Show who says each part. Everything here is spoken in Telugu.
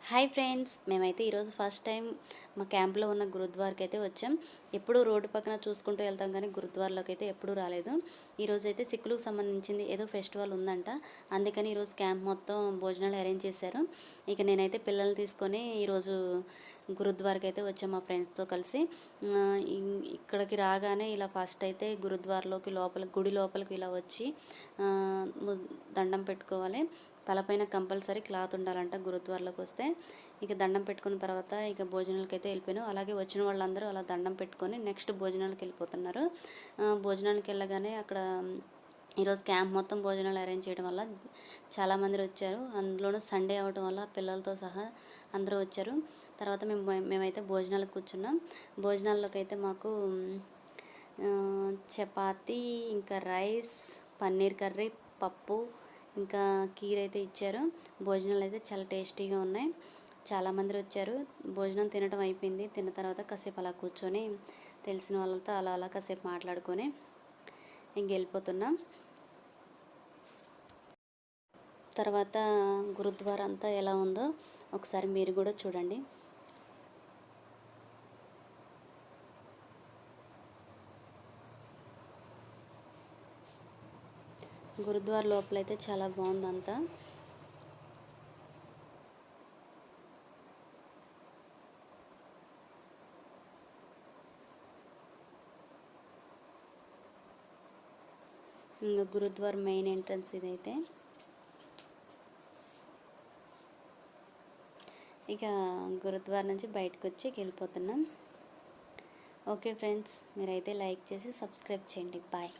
Speaker 1: హాయ్ ఫ్రెండ్స్, మేమైతే ఈరోజు ఫస్ట్ టైం మా క్యాంప్లో ఉన్న గురుద్వార్కి అయితే వచ్చాం. ఎప్పుడూ రోడ్డు పక్కన చూసుకుంటూ వెళ్తాం కానీ గురుద్వార్లోకి అయితే ఎప్పుడూ రాలేదు. ఈరోజు అయితే సిక్కులకు సంబంధించింది ఏదో ఫెస్టివల్ ఉందంట. అందుకని ఈరోజు క్యాంప్ మొత్తం భోజనాలు అరేంజ్ చేశారు. ఇక నేనైతే పిల్లల్ని తీసుకొని ఈరోజు గురుద్వార్కి అయితే వచ్చాం మా ఫ్రెండ్స్తో కలిసి. ఇక్కడికి రాగానే ఇలా ఫస్ట్ అయితే గురుద్వార్లోకి గుడి లోపలికి ఇలా వచ్చి దండం పెట్టుకోవాలి. తలపైన కంపల్సరీ క్లాత్ ఉండాలంట గురుద్వార్లోకి వస్తే. ఇక దండం పెట్టుకున్న తర్వాత ఇక భోజనాలకి అయితే వెళ్ళిపోయాను. అలాగే వచ్చిన వాళ్ళందరూ అలా దండం పెట్టుకొని నెక్స్ట్ భోజనాలకు వెళ్ళిపోతున్నారు. భోజనానికి వెళ్ళగానే అక్కడ ఈరోజు క్యాంప్ మొత్తం భోజనాలు అరేంజ్ చేయడం వల్ల చాలామంది వచ్చారు. అందులోనూ సండే అవ్వడం వల్ల పిల్లలతో సహా అందరూ వచ్చారు. తర్వాత మేమైతే భోజనాలకు కూర్చున్నాం. భోజనాల్లోకి అయితే మాకు చపాతీ, ఇంకా రైస్, పన్నీర్ కర్రీ, పప్పు, ఇంకా కీర్ అయితే ఇచ్చారు. భోజనాలు అయితే చాలా టేస్టీగా ఉన్నాయి. చాలామంది వచ్చారు. భోజనం తినడం అయిపోయింది. తిన్న తర్వాత కాసేపు అలా కూర్చొని తెలిసిన వాళ్ళతో అలా కాసేపు మాట్లాడుకొని వెళ్ళిపోతున్నాం. తర్వాత గురుద్వారా అంతా ఎలా ఉందో ఒకసారి మీరు కూడా చూడండి. గురుద్వారా లోపలైతే చాలా బాగుందంతా. ఇంకా గురుద్వారా మెయిన్ ఎంట్రన్స్ ఇదైతే. ఇక గురుద్వారా నుంచి బయటకు వచ్చి వెళ్ళిపోతున్నాం. ఓకే ఫ్రెండ్స్, మీరైతే లైక్ చేసి సబ్స్క్రైబ్ చేయండి. బాయ్.